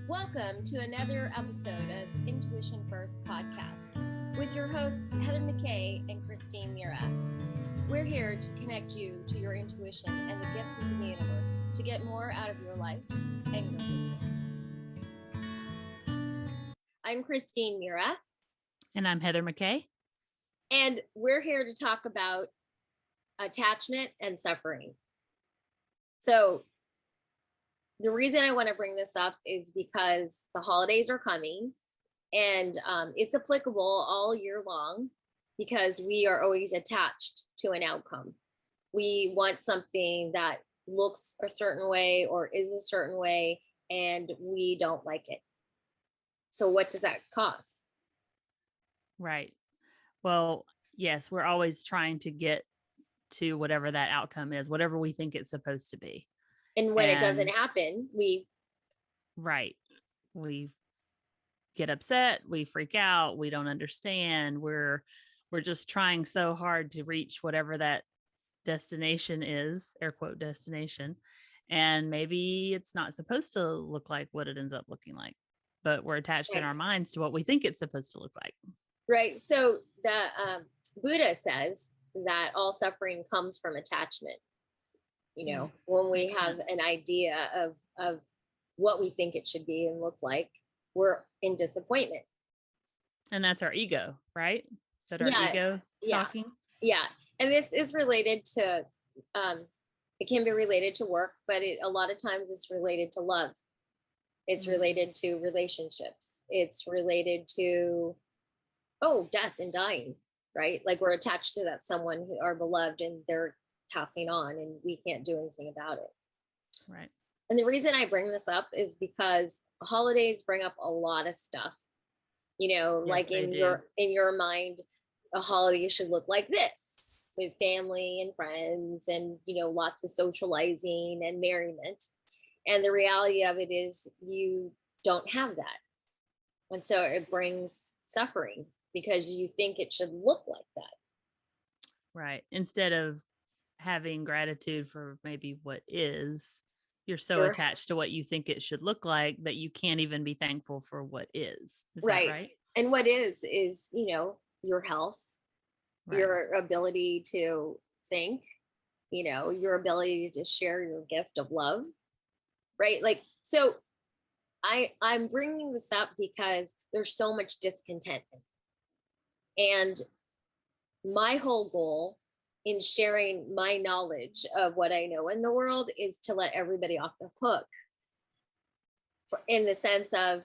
Welcome to another episode of Intuition First Podcast with your hosts, Heather McKay and Christine Mira. We're here to connect you to your intuition and the gifts of the universe to get more out of your life and your business. I'm Christine Mira. And I'm Heather McKay. And we're here to talk about attachment and suffering. So the reason I want to bring this up is because the holidays are coming and it's applicable all year long because we are always attached to an outcome. We want something that looks a certain way or is a certain way, and we don't like it. So what does that cause? Right. Well, yes, we're always trying to get to whatever that outcome is, whatever we think it's supposed to be. And when it doesn't happen, we get upset, we freak out, we don't understand. We're just trying so hard to reach whatever that destination is, air quote destination. And maybe it's not supposed to look like what it ends up looking like, but we're attached in our minds to what we think it's supposed to look like. Right. So the Buddha says that all suffering comes from attachment. You know, when we have an idea of what we think it should be and look like, we're in disappointment. And that's our ego, right? Is that our ego talking? Yeah. And this is related to, it can be related to work, but a lot of times it's related to love. It's related to relationships. It's related to, death and dying, right? Like we're attached to that someone who are beloved and they're passing on and we can't do anything about it. Right. And the reason I bring this up is because holidays bring up a lot of stuff. You know, yes, like in your mind, a holiday should look like this, with family and friends and, you know, lots of socializing and merriment. And the reality of it is you don't have that. And so it brings suffering because you think it should look like that. Right. Instead of having gratitude for maybe what is, you're so attached to what you think it should look like that you can't even be thankful for what is. Is that right? And what is, you know, your health, your ability to think, you know, your ability to share your gift of love, right? Like, so I'm bringing this up because there's so much discontentment. And my whole goal in sharing my knowledge of what I know in the world is to let everybody off the hook in the sense of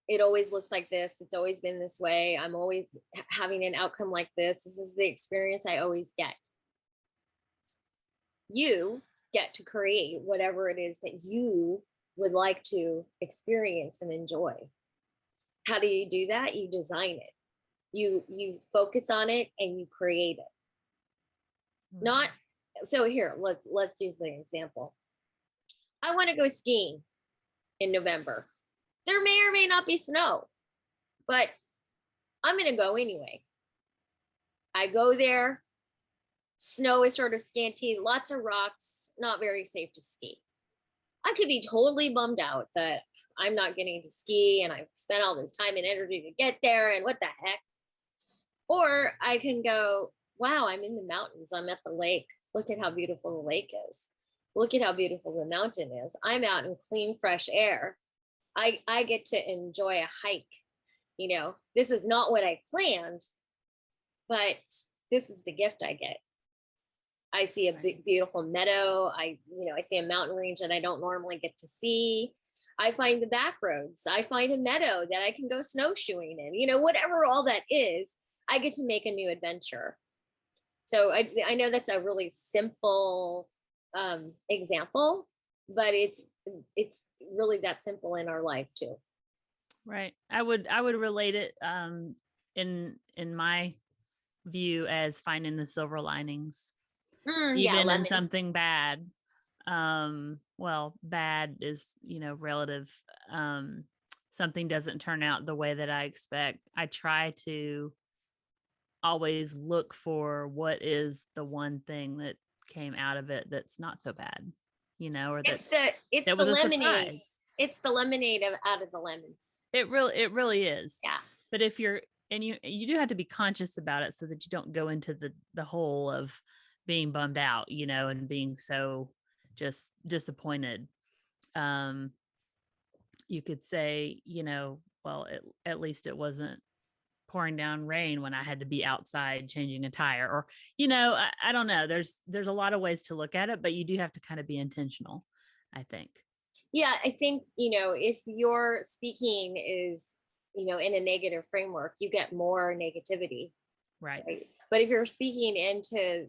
it always looks like this. It's always been this way. I'm always having an outcome like this. This is the experience I always get. You get to create whatever it is that you would like to experience and enjoy. How do you do that? You design it. You focus on it and you create it. Not so here, let's use the example. I want to go skiing in November. There may or may not be snow, but I'm going to go anyway. I go there. Snow is sort of scanty, lots of rocks, not very safe to ski. I could be totally bummed out that I'm not getting to ski and I've spent all this time and energy to get there and what the heck. Or I can go, wow, I'm in the mountains. I'm at the lake. Look at how beautiful the lake is. Look at how beautiful the mountain is. I'm out in clean, fresh air. I get to enjoy a hike. You know, this is not what I planned, but this is the gift I get. I see a big, beautiful meadow. I see a mountain range that I don't normally get to see. I find the back roads. I find a meadow that I can go snowshoeing in. You know, whatever all that is, I get to make a new adventure. So I know that's a really simple example, but it's really that simple in our life too. Right. I would relate it in my view as finding the silver linings. Even in something bad. Well, bad is, you know, relative. Something doesn't turn out the way that I expect. I try to always look for what is the one thing that came out of it that's not so bad, you know, or it's the lemonade. It's the lemonade out of the lemons. It really is. Yeah. But if you're, and you do have to be conscious about it so that you don't go into the hole of being bummed out, and being so just disappointed. You could say, well, at least it wasn't pouring down rain when I had to be outside changing a tire, or, I don't know. There's a lot of ways to look at it, but you do have to kind of be intentional, I think. Yeah, I think, if your speaking is, in a negative framework, you get more negativity. Right. But if you're speaking into,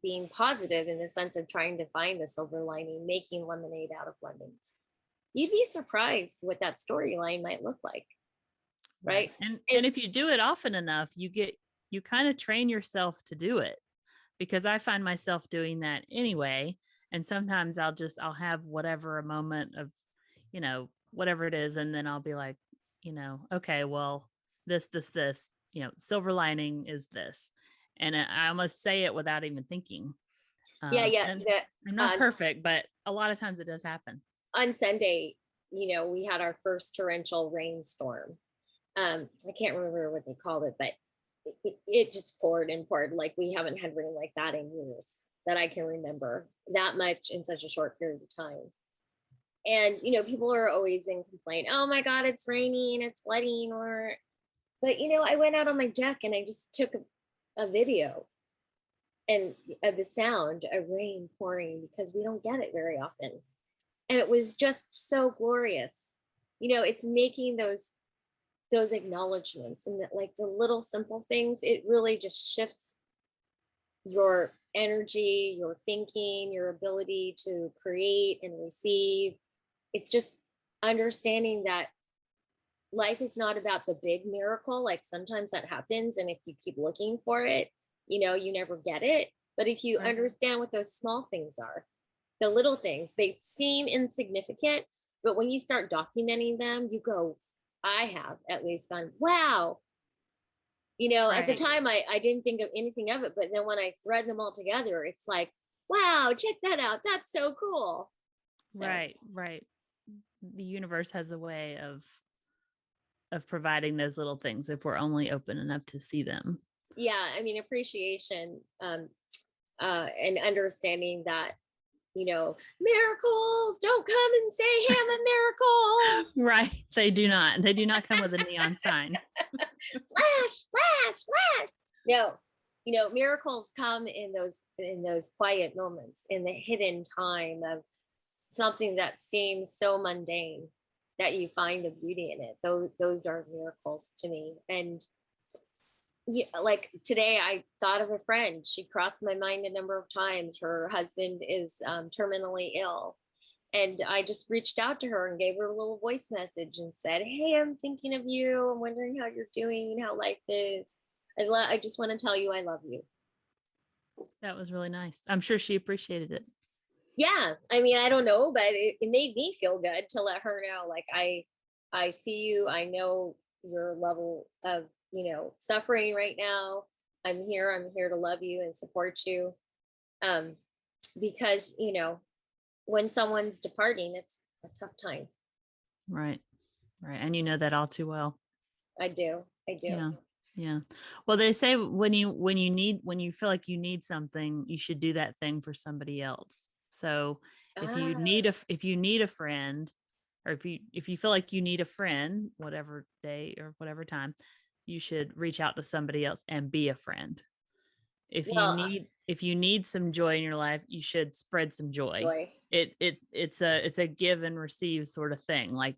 being positive in the sense of trying to find the silver lining, making lemonade out of lemons, you'd be surprised what that storyline might look like. Right. And if you do it often enough, you kind of train yourself to do it, because I find myself doing that anyway. And sometimes I'll have whatever, a moment of, whatever it is. And then I'll be like, okay, well, this, silver lining is this. And I almost say it without even thinking. Yeah. I'm not perfect, but a lot of times it does happen. On Sunday, we had our first torrential rainstorm. I can't remember what they called it, but it just poured and poured. Like, we haven't had rain like that in years that I can remember, that much in such a short period of time. And, people are always in complaint. Oh my God, it's raining, it's flooding, but I went out on my deck and I just took a video and of the sound of rain pouring, because we don't get it very often. And it was just so glorious. It's making those acknowledgments, and that, like, the little simple things, it really just shifts your energy, your thinking, your ability to create and receive. It's just understanding that life is not about the big miracle. Like, sometimes that happens, and if you keep looking for it, you never get it. But if you understand what those small things are, the little things, they seem insignificant, but when you start documenting them, you go, I have at least gone, wow. At the time, I didn't think of anything of it, but then when I thread them all together, it's like, wow, check that out. That's so cool. So. Right. The universe has a way of providing those little things if we're only open enough to see them. Yeah, I mean, appreciation, and understanding that, miracles don't come and say, hey, I'm a miracle. Right. They do not come with a neon sign. Flash. No, miracles come in those quiet moments, in the hidden time of something that seems so mundane that you find a beauty in it. Those are miracles to me. And like today, I thought of a friend. She crossed my mind a number of times. Her husband is terminally ill. And I just reached out to her and gave her a little voice message and said, hey, I'm thinking of you. I'm wondering how you're doing, how life is. I just want to tell you I love you. That was really nice. I'm sure she appreciated it. Yeah. I mean, I don't know, but it made me feel good to let her know, like, I see you. I know your level of, suffering right now. I'm here to love you and support you. Because, when someone's departing, it's a tough time. Right. And you know that all too well. I do. Yeah. Well, they say when you feel like you need something, you should do that thing for somebody else. So if you need a friend, or if you feel like you need a friend, whatever day or whatever time, you should reach out to somebody else and be a friend. If you need some joy in your life, you should spread some joy. It's a give and receive sort of thing. Like,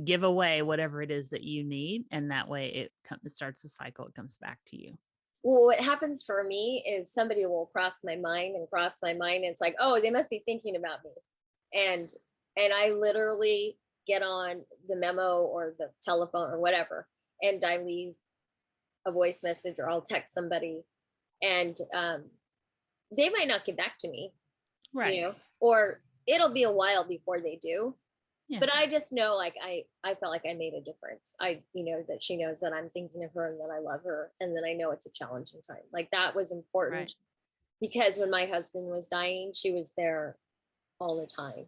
give away whatever it is that you need, and that way it starts a cycle. It comes back to you. Well, what happens for me is somebody will cross my mind. And it's like, oh, they must be thinking about me. And I literally get on the memo or the telephone or whatever, and I leave a voice message, or I'll text somebody, and they might not get back to me, right? Or it'll be a while before they do. Yeah. But I just know, like, I felt like I made a difference. That she knows that I'm thinking of her and that I love her, and then I know it's a challenging time. Like, that was important, because when my husband was dying, she was there all the time.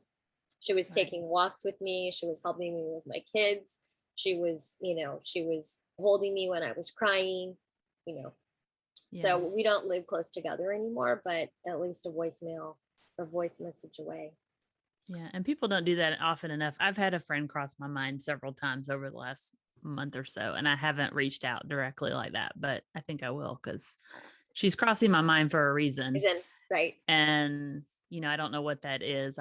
She was taking walks with me. She was helping me with my kids. She was, she was holding me when I was crying, So we don't live close together anymore, but at least a voicemail or voice message away. Yeah. And people don't do that often enough. I've had a friend cross my mind several times over the last month or so, and I haven't reached out directly like that, but I think I will, because she's crossing my mind for a reason. Right. And, I don't know what that is.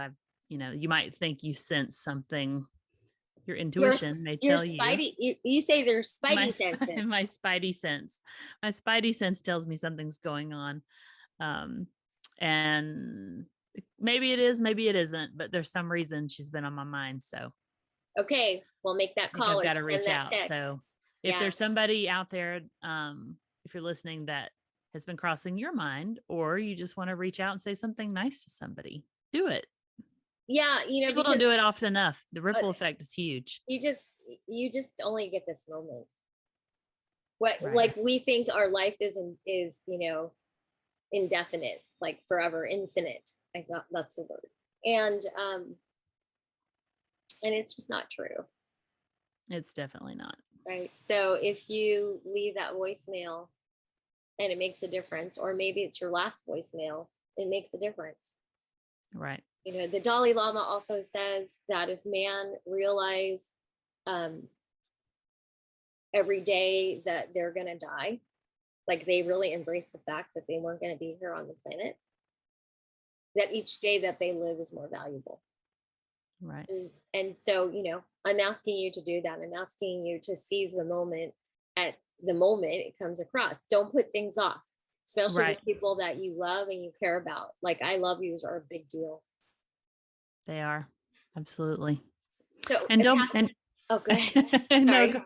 You might think you sense something. Your intuition may tell you. You say there's spidey sense. My spidey sense. My spidey sense tells me something's going on. And maybe it is, maybe it isn't, but there's some reason she's been on my mind. So okay, we'll make that call. I've got to reach out. Text. So if there's somebody out there, if you're listening, that has been crossing your mind, or you just want to reach out and say something nice to somebody, do it. Yeah, people don't do it often enough. The ripple effect is huge. You just only get this moment. Like we think our life is indefinite, like forever, infinite. I thought that's the word. And it's just not true. It's definitely not. Right. So if you leave that voicemail and it makes a difference, or maybe it's your last voicemail, it makes a difference. Right. The Dalai Lama also says that if man realize every day that they're going to die, like they really embrace the fact that they weren't going to be here on the planet, that each day that they live is more valuable. Right. And so, I'm asking you to do that. I'm asking you to seize the moment at the moment it comes across. Don't put things off, especially with people that you love and you care about. Like I love yous are a big deal. They are. Absolutely. So, and go ahead. No, go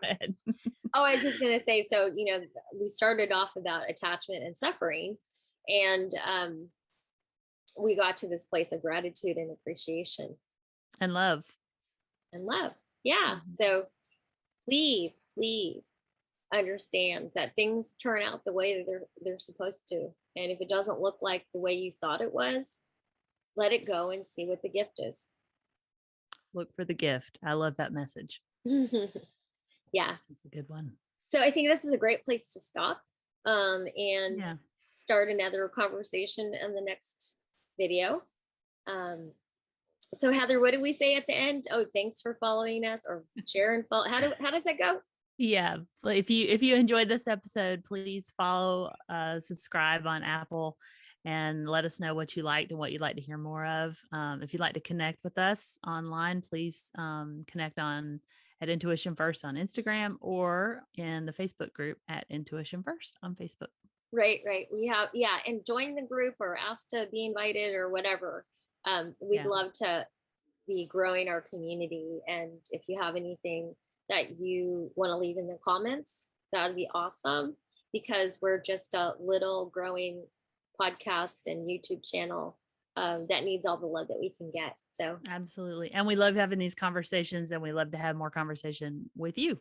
ahead. Oh, I was just going to say, so, we started off about attachment and suffering, and we got to this place of gratitude and appreciation. And love. Yeah. So please understand that things turn out the way that they're supposed to. And if it doesn't look like the way you thought it was, let it go and see what the gift is. Look for the gift. I love that message. Yeah. It's a good one. So I think this is a great place to stop and start another conversation in the next video. So Heather, what did we say at the end? Oh, thanks for following us, or share and follow. How does that go? Yeah. If you enjoyed this episode, please follow, subscribe on Apple, and let us know what you liked and what you'd like to hear more of. If you'd like to connect with us online, please connect at Intuition First on Instagram, or in the Facebook group at Intuition First on Facebook. Right. We have, and join the group or ask to be invited or whatever. We'd love to be growing our community. And if you have anything that you want to leave in the comments, that would be awesome, because we're just a little growing podcast and YouTube channel that needs all the love that we can get. So absolutely. And we love having these conversations, and we love to have more conversation with you.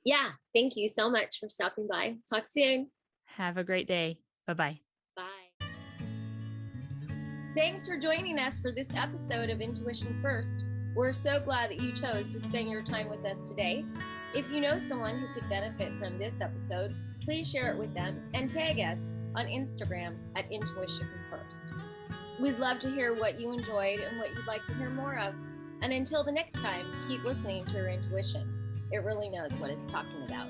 Yeah. Thank you so much for stopping by. Talk soon. Have a great day. Bye-bye. Bye. Thanks for joining us for this episode of Intuition First. We're so glad that you chose to spend your time with us today. If you know someone who could benefit from this episode, please share it with them and tag us on Instagram at Intuition First. We'd love to hear what you enjoyed and what you'd like to hear more of. And until the next time, keep listening to your intuition. It really knows what it's talking about.